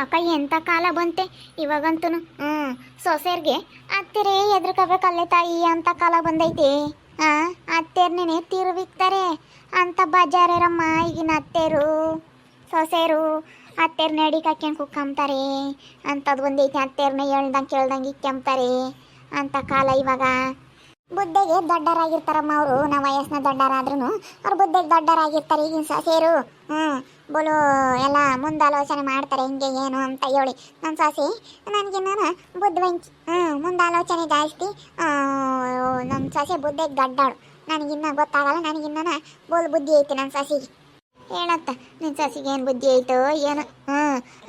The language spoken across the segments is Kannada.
ಅಕ್ಕ ಎಂಥ ಕಾಲ ಬಂತೆ ಇವಾಗಂತೂ. ಸೊಸೆಯರ್ಗೆ ಅತ್ತೆರೇ ಎದ್ರಕಬೇಕಲ್ಲೇ ತಾಯಿ ಅಂತ ಕಾಲ ಬಂದೈತೆ. ಅತ್ತೆರ್ನೇನೆ ತಿರುವಿಕ್ತಾರೆ ಅಂತ ಬಜಾರಮ್ಮ ಈಗಿನ ಅತ್ತೆರು ಸೊಸೆರು. ಅತ್ತೆರ್ನ ಅಡಿ ಹಾಕ್ಯಂಡು ಕುಕ್ಕಂತಾರೆ ಅಂಥದ್ದು ಬಂದೈತೆ. ಅತ್ತೆರ್ನ ಹೇಳ್ದಂಗೆ ಕೇಳ್ದಂಗೆ ಇಕ್ಕೊಂತಾರೆ ಅಂತ ಕಾಲ ಇವಾಗ. ಬುದ್ಧಿಗೆ ದೊಡ್ಡರಾಗಿರ್ತಾರಮ್ಮ ಅವರು. ನಾವು ವಯಸ್ಸಿನ ದೊಡ್ಡರಾದ್ರೂ ಅವ್ರು ಬುದ್ಧಿಗೆ ದೊಡ್ಡರಾಗಿರ್ತಾರೆ ಈಗಿನ ಸೊಸೆಯರು. ಬೋಲು ಎಲ್ಲ ಮುಂದಾಲೋಚನೆ ಮಾಡ್ತಾರೆ ಹಿಂಗೆ ಏನು ಅಂತ ಹೇಳಿ. ನನ್ನ ಸೊಸೆ ನನಗಿನ್ನ ಬುದ್ಧಿವಂಚಿ, ಮುಂದಾಲೋಚನೆ ಜಾಸ್ತಿ. ನನ್ನ ಸೊಸೆ ಬುದ್ಧಿಗೆ ದೊಡ್ಡಾಳು, ನನಗಿನ್ನ ಗೊತ್ತಾಗಲ್ಲ. ನನಗಿನ್ನ ಬೋಲ್ ಬುದ್ಧಿ ಐತಿ ನನ್ನ ಸೊಸೆಗೆ. ಏನತ್ತ ನಿನ್ನ ಸೊಸೆಗೆ ಏನು ಬುದ್ಧಿ ಐತೋ ಏನು.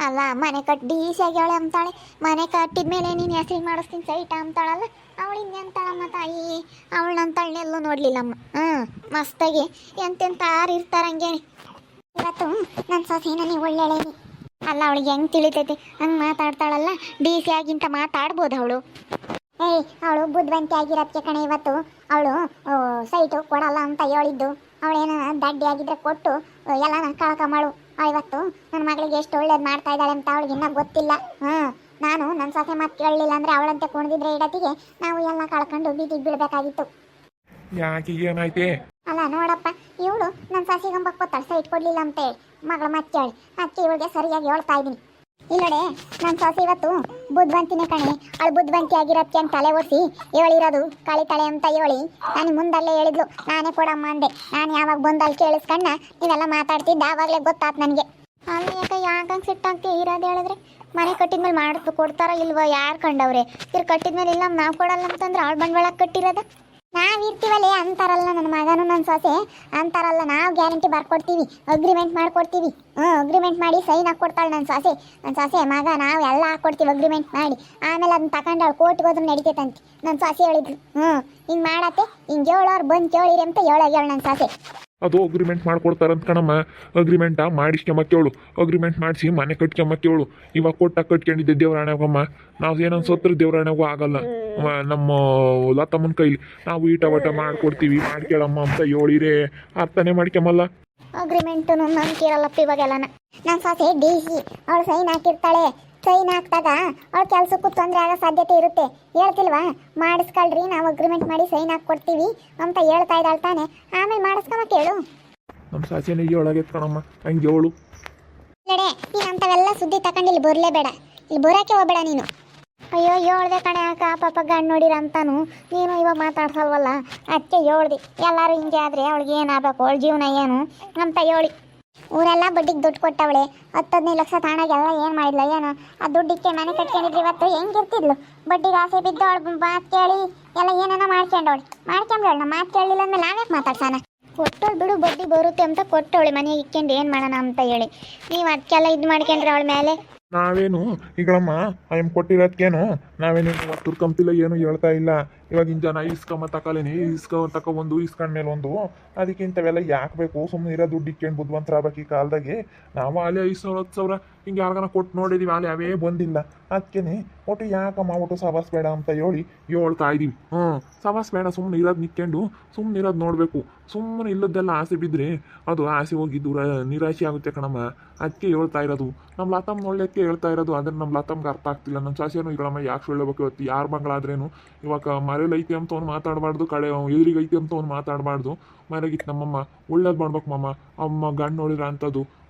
ಅಲ್ಲ ಮನೆ ಕಟ್ಟಿ ಡೀಸಿಯಾಗಿ ಅವಳೆ ಅಂತಾಳೆ. ಮನೆ ಕಟ್ಟಿದ ಮೇಲೆ ನೀನು ಹೆಸ್ರಿಗೆ ಮಾಡಿಸ್ತೀನಿ ಸೈಟ ಅಂತಾಳಲ್ಲ, ಅವಳು ಇನ್ನೆಂತಾಳಮ್ಮ ತಾಯಿ. ಅವಳನ್ನಂತಳನ್ನೆಲ್ಲೂ ನೋಡಲಿಲ್ಲಮ್ಮ. ಮಸ್ತಾಗಿ ಎಂತೆಂತ ಆರು ಇರ್ತಾರಂಗೇಳಿ. ಇವತ್ತು ನನ್ನ ಸೊಸೆ ನನಗೆ ಒಳ್ಳೆಳೇನಿ. ಅಲ್ಲ ಅವಳಿಗೆ ಹೆಂಗೆ ತಿಳಿತೈತಿ ಹಂಗೆ ಮಾತಾಡ್ತಾಳಲ್ಲ. ಡೀಸಿಯಾಗಿಂತ ಮಾತಾಡ್ಬೋದು ಅವಳು. ಅವಳು ಬುದ್ಧಿವಂತಿ ಆಗಿರೋದಕ್ಕೆ ಕಣೆ ಇವತ್ತು ಅವಳು ಸೈಟು ಕೊಡಲ್ಲ ಅಂತ ಹೇಳಿದ್ದು. ಅವಳೇನು ದಡ್ಡಿ ಆಗಿದ್ರೆ ಕೊಟ್ಟು ಎಲ್ಲ ಕಳಕ ಮಾಡು. ಇವತ್ತು ನನ್ನ ಮಗಳಿಗೆ ಎಷ್ಟು ಒಳ್ಳೇದು ಮಾಡ್ತಾ ಇದ್ದಾಳೆ ಅಂತ ಅವಳಿಗೆ ಇನ್ನೂ ಗೊತ್ತಿಲ್ಲ. ನಾನು ನನ್ನ ಸೊಸೆ ಮಾತು ಕೇಳಲಿಲ್ಲ ಅಂದರೆ ಅವಳಂತೆ ಕುಣಿದಿದ್ರೆ ಇಡತಿಗೆ ನಾವು ಎಲ್ಲ ಕಳ್ಕೊಂಡು ಬೀದಿಗೆ ಬೀಳಬೇಕಾಗಿತ್ತು. ಯಾಕೆ ಏನಾಯ್ತೆ? ಅಲ್ಲ ನೋಡಪ್ಪ, ಇವಳು ನನ್ನ ಸೊಸೆಗಂಬ ಕೊತ್ತಾಳೆ ಸೈಟ್ ಕೊಡಲಿಲ್ಲ ಅಂತೇಳಿ ಮಗಳ ಮಾತು ಕೇಳಿ. ಅದಕ್ಕೆ ಇವಳಿಗೆ ಸರಿಯಾಗಿ ಹೇಳ್ತಾ ಇದ್ದೀನಿ. ಇಲ್ಲಡೆ ನನ್ನ ಸೊಸೆ ಇವತ್ತು ಬುದ್ಧಿವಂತಿನೇ ಕಣೆ. ಅವಳು ಬುದ್ಧಿವಂತಿ ಆಗಿರೋದಕ್ಕೆ ಅಂತ ತಲೆ ಓಡಿಸಿ ಹೇಳಿರೋದು ಕಳಿತಾಳೆ ಅಂತ ಹೇಳಿ ನಾನು ಮುಂದಲ್ಲೇ ಹೇಳಿದ್ಲು. ನಾನೇ ಕೊಡಮ್ಮ ಅಂದೆ. ನಾನು ಯಾವಾಗ ಬಂದಲ್ಲಿ ಕೇಳಿಸ್ಕಣ್ಣ ನೀವೆಲ್ಲ ಮಾತಾಡ್ತಿದ್ದೆ ಆವಾಗಲೇ ಗೊತ್ತಾಯ್ತು ನನಗೆ. ಅಲ್ಲಿ ಯಾಕಂಗೆ ಸಿಟ್ಟಾಗ್ತಿ ಇರೋದು ಹೇಳಿದ್ರೆ ಮನೆ ಕಟ್ಟಿದ್ಮೇಲೆ ಮಾಡಿದ್ದು ಕೊಡ್ತಾರ ಇಲ್ವೋ ಯಾರು ಕಂಡವ್ರೆ. ಕಟ್ಟಿದ್ಮೇಲೆ ಇಲ್ಲ ನಾವು ಕೊಡಲ್ಲ ಅಂತಂದ್ರೆ ಅವಳು ಬಂಡವಾಳ ಕಟ್ಟಿರೋದ. ನಾವಿರ್ತೀವಲ್ಲೇ ಅಂತಾರಲ್ಲ ನನ್ನ ಮಗನು ನನ್ನ ಸೊಸೆ ಅಂತಾರಲ್ಲ. ನಾವು ಗ್ಯಾರಂಟಿ ಬರ್ಕೊಡ್ತೀವಿ, ಅಗ್ರಿಮೆಂಟ್ ಮಾಡ್ಕೊಡ್ತೀವಿ. ಅಗ್ರಿಮೆಂಟ್ ಮಾಡಿ ಸೈನ್ ಹಾಕ್ಕೊಡ್ತಾಳೆ ನನ್ನ ಸೊಸೆ ಮಗ. ನಾವು ಎಲ್ಲ ಹಾಕ್ಕೊಡ್ತೀವಿ ಅಗ್ರಿಮೆಂಟ್ ಮಾಡಿ. ಆಮೇಲೆ ಅದನ್ನ ತಗೊಂಡು ಅವಳು ಕೋರ್ಟ್ಗೆ ಹೋದ್ರೆ ನಡಿತೈತಂತೆ ನನ್ನ ಸೊಸೆ ಹೇಳಿದ್ಲು. ಹಿಂಗೆ ಮಾಡತ್ತೆ, ಹಿಂಗೆ ಹೇಳೋರು ಬಂದು ಕೇಳಿರಿ ಅಂತ ಹೇಳೋಗ್ಯಾಳ ನನ್ನ ಸೊಸೆ. ಅದು ಅಗ್ರಿಮೆಂಟ್ ಮಾಡ್ಕೊಡ್ತಾರಂತ ಕಣಮ್ಮ. ಅಗ್ರಿಮೆಂಟ ಮಾಡಿಸ್ಕೊಂಬಕ್ಕೇಳು, ಅಗ್ರಿಮೆಂಟ್ ಮಾಡಿಸಿ ಮನೆ ಕಟ್ಕೊಂಬಕ್ಕೇಳು. ಇವಾಗ ಕಟ್ಕೊಂಡಿದ್ದೆ ದೇವರಾಣೆಗಮ್ಮ. ನಾವು ಏನೊಂದು ಸತ್ರ ದೇವರಾಣೆಗೂ ಆಗಲ್ಲ. ನಮ್ಮ ಲತಮ್ಮನ ಕೈಲಿ ನಾವು ಈಟ ಮಾಡ್ಕೊಡ್ತೀವಿ ಮಾಡ್ಕೇಳಮ್ಮ ಅಂತ ಹೇಳಿರೇ ಅರ್ಥನೇ ಮಾಡ್ಕೊಂಬಲ್ಲ. ಅಗ್ರಿಮೆಂಟು ನಂಬಿಕೆ ಇರಲ್ಲಪ್ಪ ಇವಾಗೆಲ್ಲ. ನನ್ನ ಸೊಸೆ ಡಿ ಸಿ ಅವಳು ಸೈನ್ ಹಾಕಿರ್ತಾಳೆ. ಸೈನ್ ಹಾಕಿದಾಗ ಅವಳು ಕೆಲಸಕ್ಕೂ ತೊಂದರೆ ಆಗೋ ಸಾಧ್ಯತೆ ಇರುತ್ತೆ. ಹೇಳ್ತಿಲ್ವಾ ಮಾಡಿಸ್ಕೊಳ್ರಿ ನಾವು ಅಗ್ರಿಮೆಂಟ್ ಮಾಡಿ ಸೈನ್ ಹಾಕ್ಕೊಡ್ತೀವಿ ಅಂತ ಹೇಳ್ತಾ ಇದ್ದಾಳೆ ತಾನೆ. ಆಮೇಲೆ ಮಾಡಿಸ್ಕೊಂಬ ಕೇಳು. ನಮ್ಮ ಸಾಸಿನೇ ಒಳಗೆ ಕಣಮ್ಮ ಹಂಗೆ ಹೇಳು. ನಡೆ ನೀನು ಅಂಥವೆಲ್ಲ ಸುದ್ದಿ ತಗೊಂಡು ಇಲ್ಲಿ ಬರಲೇಬೇಡ, ಇಲ್ಲಿ ಬರೋಕ್ಕೆ ಹೋಗಬೇಡ ನೀನು. ಅಯ್ಯೋ ಹೇಳ್ದೆ ಕಣೆ ಅಕ್ಕ ಪಾಪ ಗಂಡು ನೋಡಿರ ಅಂತಾನು ನೀನು ಇವಾಗ ಮಾತಾಡ್ಸಲ್ವಲ್ಲ. ಅದಕ್ಕೆ ಹೇಳ್ದೆ ಎಲ್ಲರೂ ಹಿಂಗೆ ಆದರೆ ಅವಳಿಗೆ ಏನಾಗಬೇಕು, ಅವಳ ಜೀವನ ಏನು ಅಂತ ಹೇಳಿ. ಊರೆಲ್ಲ ಬಡ್ಡಿಗೆ ದುಡ್ಡು ಕೊಟ್ಟವಳೆ. 10-15 ಲಕ್ಷ ತಾಣಾಗೆಲ್ಲ ಏನು ಮಾಡಿದ್ಲ ಏನು. ಆ ದುಡ್ಡಿಕ್ಕೆ ಮನೆ ಕಟ್ಕೊಂಡಿದ್ರಿ ಇವತ್ತು ಹೆಂಗಿರ್ತಿದ್ಲು. ಬಡ್ಡಿಗೆ ಆಸೆ ಬಿದ್ದು ಅವಳು ಮಾತು ಕೇಳಿ ಎಲ್ಲ ಏನೇನೋ ಮಾಡ್ಕೊಂಡವಳು. ನಾ ಮಾತು ಕೇಳಲಿಲ್ಲ ಅಂದಮೇಲೆ ನಾವ್ಯಾಕೆ ಮಾತಾಡ್ಸಾನ. ಕೊಟ್ಟವಳು ಬಿಡು ಬಡ್ಡಿ ಬರುತ್ತೆ ಅಂತ ಕೊಟ್ಟವಳೆ ಮನೆಗೆ ಇಕ್ಕೊಂಡು ಏನು ಮಾಡೋಣ ಅಂತ ಹೇಳಿ. ನೀವು ಅದಕ್ಕೆಲ್ಲ ಇದು ಮಾಡ್ಕೊಂಡ್ರೆ ಅವಳ ಮೇಲೆ. ನಾವೇನು ಈಗಳಮ್ಮ ಐಮ್ ಕೊಟ್ಟಿರೋದಕ್ಕೇನು ನಾವೇನು ತುರ್ಕಂತಿಲ್ಲ ಏನು ಹೇಳ್ತಾ ಇಲ್ಲ. ಇವಾಗಿನ ಜನ ಇಸ್ಕೊಂಬ ತಗೊಳ್ಳೇನಿ ತಗೊಬಂದು ಇಸ್ಕೊಂಡ್ಮೇಲೆ ಒಂದು ಅದಕ್ಕೆ ಇಂಥವೆಲ್ಲ ಯಾಕೆ ಬೇಕು. ಸುಮ್ಮನೆ ಇರೋ ದುಡ್ಡು ಇಕ್ಕೊಂಡು ಬುದ್ಧಿವಂತರ ಆಗ್ಬೇಕು ಈ ಕಾಲದಾಗೆ. ನಾವು ಅಲ್ಲೇ 5,000 10,000 ಹಿಂಗೆ ಯಾರಿಗಾನ ಕೊಟ್ಟು ನೋಡಿದೀವಿ, ಅಲ್ಲಿ ಅವೇ ಬಂದಿಲ್ಲ. ಅದಕ್ಕೇನೆ ಒಟ್ಟು ಯಾಕಮ್ಮ ಒಟ್ಟು ಸವಾಸ್ ಬೇಡ ಅಂತ ಹೇಳಿ ಹೇಳ್ತಾ ಇದೀವಿ. ಸವಾಸ್ ಬೇಡ, ಸುಮ್ಮನೆ ಇರೋದು ನಿಕ್ಕೊಂಡು ಸುಮ್ಮನೆ ಇರೋದು ನೋಡಬೇಕು. ಸುಮ್ಮನೆ ಇಲ್ಲದ್ದೆಲ್ಲ ಆಸೆ ಬಿದ್ದರೆ ಅದು ಆಸೆ ಹೋಗಿ ದೂರ ನಿರಾಶೆ ಆಗುತ್ತೆ ಕಣಮ್ಮ. ಅದಕ್ಕೆ ಹೇಳ್ತಾ ಇರೋದು. ನಮ್ಮ ಲತಮ್ಮ ನೋಡ್ಲಿಕ್ಕೆ ಹೇಳ್ತಾ ಇರೋದು. ಆದರೆ ನಮ್ಮ ಲತಮ್ಗೆ ಅರ್ಥ ಆಗ್ತಿಲ್ಲ. ನಮ್ಮ ಸಾಸಿಯನ್ನು ಈಗಳಮ್ಮ ಯಾಕೆ ಸುಳ್ಳಬೇಕು. ಇವತ್ತು ಯಾರ ಮಗಳಾದ್ರೇನು ಇವಾಗ ಮರೇಲೈತಿ ಅಂತ ಅವ್ನು ಮಾತಾಡಬಾರ್ದು, ಕಡೆ ಎದುರಿಗೈತಿ ಅಂತ ಅವ್ನು ಮಾತಾಡಬಾರ್ದು. ಮನೆಗಿತ್ತು ನಮ್ಮಮ್ಮ ಒಳ್ಳೇದು ಮಾಡ್ಬೇಕು ಮಮ್ಮ. ಅಮ್ಮ ಗಂಡು ನೋಡಿರ ಅಂಥದ್ದು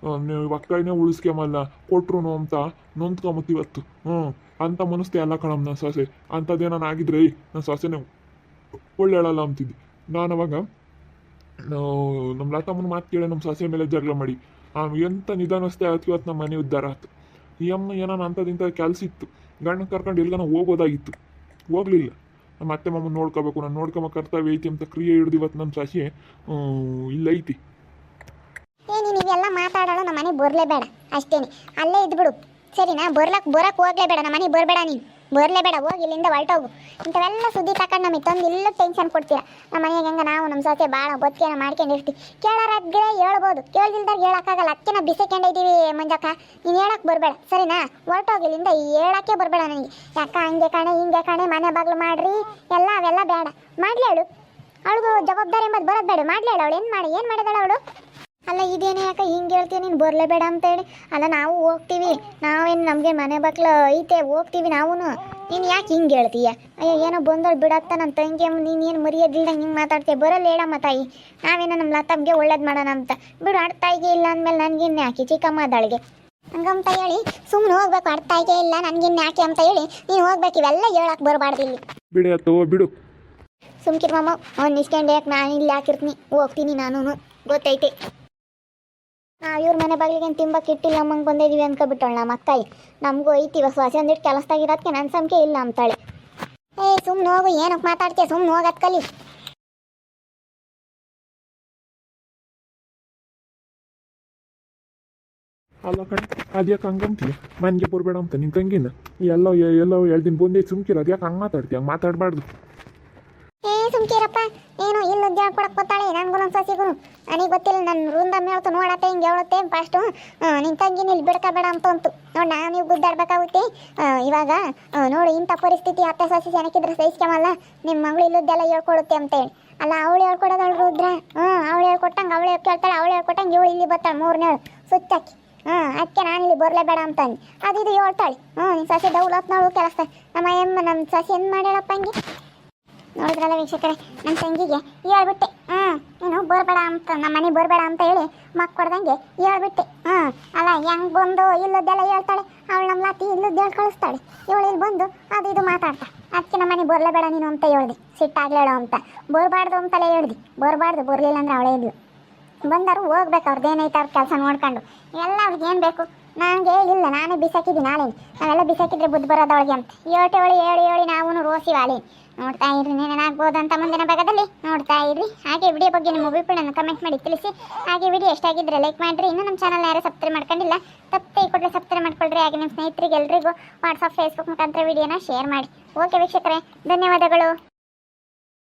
ನೀವು ಒಕ್ಕಳನ್ನೇ ಉಳಿಸ್ಕೊಂಬಲ್ಲ ಕೊಟ್ರು ಅಂತ ನೊಂದ್ಕೊಂಬತ್ತು ಇವತ್ತು. ಅಂತ ಮನಸ್ತೆ ಅಲ್ಲ ಕಣಮ್ಮ ನನ್ನ ಸೊಸೆ. ಅಂಥದ್ದೇನಾನು ಆಗಿದ್ರೆ ನನ್ನ ಸೊಸೆನೇ ಒಳ್ಳೆ ಹೇಳಲ್ಲ ಅಂತಿದ್ದೆ ನಾನು. ಅವಾಗ ನಮ್ಮ ಲತಮ್ಮನ ಮಾತು ಕೇಳಿ ನಮ್ಮ ಸೊಸೆ ಮೇಲೆ ಜಗಳ ಮಾಡಿ ಎಂಥ ನಿಧಾನಸ್ತೆ ಆಯ್ತು ಇವತ್ತು ನಮ್ಮ ಮನೆ ಉದ್ಧಾರ ಆಯ್ತು. ಈ ಅಮ್ಮ ಏನಾನ ಅಂಥದ್ದಿಂಥ ಕೆಲಸ ಇತ್ತು, ಗಂಡನ ಕರ್ಕೊಂಡು ಎಲ್ಗಾನ ಹೋಗೋದಾಗಿತ್ತು, ಹೋಗ್ಲಿಲ್ಲ. ನಮ್ಮ ಅತ್ತೆ ಮಾಮನ ನೋಡ್ಕೋಬೇಕು, ನಾನು ನೋಡ್ಕೊಂಬ ಕರ್ತವ್ಯ ಐತಿ ಅಂತ ಕ್ರಿಯೆ ಹಿಡ್ದು ಇವತ್ತು ನಮ್ಮ ಸೊಸೆ ಇಲ್ಲೈತಿ. ನೀವೆಲ್ಲ ಮಾತಾಡೋಳು ನಮ್ಮ ಮನೆಗೆ ಬರಲೇಬೇಡ ಅಷ್ಟೇನೆ, ಅಲ್ಲೇ ಇದ್ಬಿಡು ಸರಿನಾ. ಬರಕ್ಕೆ ಹೋಗ್ಲೇಬೇಡ, ನಮ್ಮ ಮನೆಗೆ ಬರಬೇಡ, ನೀನು ಬರಲೇಬೇಡ, ಹೋಗಿ ಇಲ್ಲಿಂದ ಹೊರಟೋಗು. ಇಂಥವೆಲ್ಲ ಸುದ್ದಿ ತಗೊಂಡು ನಮಗೆ ತಂದು ಇಲ್ಲ ಟೆನ್ಷನ್ ಕೊಡ್ತೀರಾ. ನಮ್ಮ ಮನೆಗೆ ಹೆಂಗೆ ನಾವು ನಮ್ಮ ಸೊಸೆ ಭಾಳ ಬದುಕೇನ ಮಾಡ್ಕೊಂಡಿರ್ತೀವಿ. ಕೇಳೋರಾದ್ರೆ ಹೇಳ್ಬೋದು, ಕೇಳ್ದಿಲ್ದಾಗ ಹೇಳೋಕ್ಕಾಗಲ್ಲ. ಅದಕ್ಕೆ ನಾವು ಬಿಸಿಕೊಂಡಿದ್ದೀವಿ ಮಂಜಕ್ಕ. ನೀನು ಹೇಳಕ್ಕೆ ಬರಬೇಡ ಸರಿನಾ. ಹೊರಟೋಗಿ ಇಲ್ಲಿಂದ ಹೇಳೋಕ್ಕೆ ಬರಬೇಡ ನನಗೆ. ಯಾಕ ಹಂಗೆ ಕಾಣೆ ಹಿಂಗೆ ಕಾಣೆ ಮನೆ ಬಾಗಿಲು ಮಾಡ್ರಿ ಎಲ್ಲ ಅವೆಲ್ಲ ಬೇಡ. ಮಾಡಲಿ ಅವಳು ಜವಾಬ್ದಾರಿ ಎಂಬುದು ಬರೋದು ಬೇಡ. ಮಾಡಲಿ ಅವಳು ಏನು ಮಾಡಿದಾಳೆ ಅವಳು. ಅಲ್ಲ ಇದೇನೇ ಯಾಕೆ ಹಿಂಗೆ ಹೇಳ್ತೀಯ ನೀನು ಬರಲೇಬೇಡ ಅಂತೇಳಿ. ಅಲ್ಲ ನಾವು ಹೋಗ್ತೀವಿ, ನಾವೇನು ನಮಗೆ ಮನೆ ಬಾಕ್ಲ ಐತೆ ಹೋಗ್ತೀವಿ ನಾವು. ನೀನು ಯಾಕೆ ಹಿಂಗೆ ಹೇಳ್ತೀಯ? ಅಯ್ಯೋ ಏನೋ ಬಂದೋಳು ಬಿಡತ್ತ ನನ್ನ ತಂಗಿ ನೀನು ಏನು ಮರ್ಯಾದಿಲ್ದಂಗೆ ಹಿಂಗೆ ಮಾತಾಡ್ತೀಯ. ಬರಲ್ಲ ಹೇಳಮ್ಮ ತಾಯಿ, ನಾವೇನೋ ನಮ್ಮ ಲತಮ್ಗೆ ಒಳ್ಳೇದು ಮಾಡೋಣ ಅಂತ. ಬಿಡು ತಾಯಿಗೆ ಇಲ್ಲ ಅಂದಮೇಲೆ ನನಗಿನ್ನೆ ಹಾಕಿ ಚಿಕ್ಕಮ್ಮ ಅದಾಳಿಗೆ ಹಂಗಂತ ಹೇಳಿ ಸುಮ್ಮನೆ ಹೋಗ್ಬೇಕು. ತಾಯಿಗೆ ಇಲ್ಲ ನನಗಿನ್ನೆ ಹಾಕಿ ಅಂತ ಹೇಳಿ ನೀನು ಹೋಗ್ಬೇಕು. ಇವೆಲ್ಲ ಹೇಳಕ್ಕೆ ಬರಬಾರ್ದು ಇಲ್ಲಿ. ಬಿಡಿ ಅತ್ತು ಬಿಡು. ಸುಮ್ಕಿರ್ ಮಾಮ, ಅವ್ನು ನಿಸ್ಕೊಂಡು ಯಾಕೆ ನಾನು ಇಲ್ಲಿ ಹಾಕಿರ್ತೀನಿ, ಹೋಗ್ತೀನಿ ನಾನು. ಗೊತ್ತೈತೆ ಇವ್ರ ಮನೆ ಬಾಗಿಲಿಗೆ ತಿಂಬಕ್ಕೆ ಇಟ್ಟಿಲ್ಲ ಅಮ್ಮಂಗೆ ಬಂದಿದ್ದೀವಿ ಅನ್ಕೊಬಿಟ್ಟಳು ನಮ್ಮ ಅಕ್ಕಾಯಿ. ನಮಗೂ ಐತಿ ಹೊಸ ಅಂದಿಟ್ಟು ಕೆಲಸದಾಗಿರೋದಕ್ಕೆ ನನ್ನ ಸಂಖ್ಯೆ ಇಲ್ಲ ಅಂತಾಳೆ. ಸುಮ್ಮನೆ ಹೋಗು, ಏನಕ್ಕೆ ಮಾತಾಡ್ತೀಯ? ಸುಮ್ಮನೆ ಹೋಗತ್ ಕಲಿ. ಅಲ್ಲ ಕಣೆ, ಅದ್ಯಾಕೆ ಹಂಗಂತೀಯ? ಮನೆಗೆ ಬರಬೇಡ ಅಂತ ನಿನ್ನ ತಂಗಿನ ಎಲ್ಲೋ ಎಲ್ಲೋ 2 ದಿನ ಬಂದೇ ಸುಮ್ಕಿರ. ಅದ್ಯಾಕೆ ಹಂಗೆ ಮಾತಾಡ್ತೀಯ? ಹಂಗೆ ಮಾತಾಡಬಾರ್ದು. ಸುಮ್ಕಿರಪ್ಪ, ಏನೋ ಇಲ್ಲ ಉದ್ಯೋಗ ಕೊಡಕ್ಕೆ ಗೊತ್ತಾಳೆ ನನಗೂ ನಮ್ಮ ಸಸಿಗೂ. ನನಗೆ ಗೊತ್ತಿಲ್ಲ, ನನ್ನ ವೃಂದಮ್ಮ ಹೇಳ್ತು ನೋಡತ್ತೆ ಹಿಂಗೆ ಹೇಳುತ್ತೆ ಫಸ್ಟು ನಿನ್ನ ತಂಗಿನ ಇಲ್ಲಿ ಬಿಡ್ಕೋಬೇಡ ಅಂತಂತು. ನೋಡಿ ನಾವು ಗುದ್ದಾಡ್ಬೇಕಾಗುತ್ತೆ ಇವಾಗ. ನೋಡು ಇಂಥ ಪರಿಸ್ಥಿತಿ ಅತ್ತೆ ಸಸಿ ಜನಕ್ಕಿದ್ರೆ ಸಹಿಸ್ಕೊಂಬಲ್ಲ, ನಿಮ್ಮ ಮಗಳು ಇಲ್ಲದ್ದೆಲ್ಲ ಹೇಳ್ಕೊಡುತ್ತೆ ಅಂತೇಳಿ. ಅಲ್ಲ ಅವಳು ಹೇಳ್ಕೊಡೋದಳು ರುದ್ರ. ಅವಳು ಹೇಳ್ಕೊಟ್ಟಂಗೆ ಅವಳು ಕೇಳ್ತಾಳೆ, ಅವಳು ಹೇಳ್ಕೊಟ್ಟಂಗೆ ಇವಳು ಇಲ್ಲಿ ಬರ್ತಾಳೆ 3ನೇಳು ಸುತ್ತಾಕಿ. ಅದಕ್ಕೆ ನಾನು ಇಲ್ಲಿ ಬರಲೇಬೇಡ ಅಂತಾನೆ ಅದು ಇದು ಹೇಳ್ತಾಳೆ. ನಿನ್ನ ಸಸಿ ದೌಲತ್ನವಳು ಕೆಲಸ ನಮ್ಮ ಸಸಿ ಏನು ಮಾಡ್ಯಾಳಪ್ಪ ಹಂಗೆ. ನೋಡಿದ್ರಲ್ಲ ವೀಕ್ಷಕರೇ, ನನ್ನ ತಂಗಿಗೆ ಹೇಳ್ಬಿಟ್ಟೆ ನೀನು ಬರಬೇಡ ಅಂತ, ನಮ್ಮ ಮನೆಗೆ ಬರಬೇಡ ಅಂತ ಹೇಳಿ ಮಕ್ಕ ಕೊಡ್ದಂಗೆ ಹೇಳ್ಬಿಟ್ಟೆ. ಅಲ್ಲ ಹೆಂಗೆ ಬಂದು ಇಲ್ಲದ್ದೆಲ್ಲ ಹೇಳ್ತಾಳೆ ಅವಳು. ನಮ್ಮ ಲಾತಿ ಇಲ್ಲದ್ದು ಹೇಳಿ ಕಳಿಸ್ತಾಳೆ, ಇವಳು ಇಲ್ಲಿ ಬಂದು ಅದು ಇದು ಮಾತಾಡ್ತಾ. ಅದಕ್ಕೆ ನಮ್ಮ ಮನೆಗೆ ಬರಲೇಬೇಡ ನೀನು ಅಂತ ಹೇಳ್ದೆ, ಸಿಟ್ಟಾಗ್ಲೇಳು ಅಂತ. ಬರಬಾರ್ದು ಅಂತಲೇ ಹೇಳ್ದು, ಬರಬಾರ್ದು. ಬರಲಿಲ್ಲ ಅಂದ್ರೆ ಅವಳೇ ಇದ್ಲು. ಬಂದರು ಹೋಗ್ಬೇಕು, ಅವ್ರದ್ದೇನೈತೆ ಅವ್ರ ಕೆಲಸ ನೋಡ್ಕೊಂಡು. ಎಲ್ಲ ಅವ್ರಿಗೆ ಏನು ಬೇಕು ನನಗೆ ಇಲ್ಲ, ನಾನೇ ಬಿಸಾಕಿದ್ದೀನಿ ನಾಳೆನು. ನಾವೆಲ್ಲ ಬಿಸಾಕಿದ್ರೆ ಬುದ್ಧಿ ಬರೋದವಳಿಗೆ ಅಂತ ಹೇಳಿ ನಾವು ರೋಸಿ ವಾಳಿ. ನೋಡ್ತಾ ಇರ್ರಿ, ಏನೇನಾಗ್ಬೋದು ಅಂತ ಮುಂದಿನ ಭಾಗದಲ್ಲಿ ನೋಡ್ತಾ ಇರ್ರಿ. ಹಾಗೆ ವಿಡಿಯೋ ಬಗ್ಗೆ ನಿಮ್ಮ ಅಭಿಪ್ರಾಯನ ಕಮೆಂಟ್ ಮಾಡಿ ತಿಳಿಸಿ. ಹಾಗೆ ವಿಡಿಯೋ ಎಷ್ಟಾಗಿದ್ದರೆ ಲೈಕ್ ಮಾಡಿರಿ. ಇನ್ನೂ ನಮ್ಮ ಚಾನಲ್ ಯಾರು ಸಬ್ಸ್ಕ್ರೈಬ್ ಮಾಡ್ಕೊಂಡಿಲ್ಲ ತಪ್ಪೇ ಕೂಡಲೇ ಸಬ್ಸ್ಕ್ರೈಬ್ ಮಾಡ್ಕೊಳ್ರಿ. ಹಾಗೆ ನಿಮ್ಮ ಸ್ನೇಹಿತರಿಗೆ ಎಲ್ರಿಗೂ ವಾಟ್ಸಪ್ ಫೇಸ್ಬುಕ್ ಮುಖಾಂತರ ವಿಡಿಯೋನ ಶೇರ್ ಮಾಡಿ. ಓಕೆ ವೀಕ್ಷಕರೇ, ಧನ್ಯವಾದಗಳು.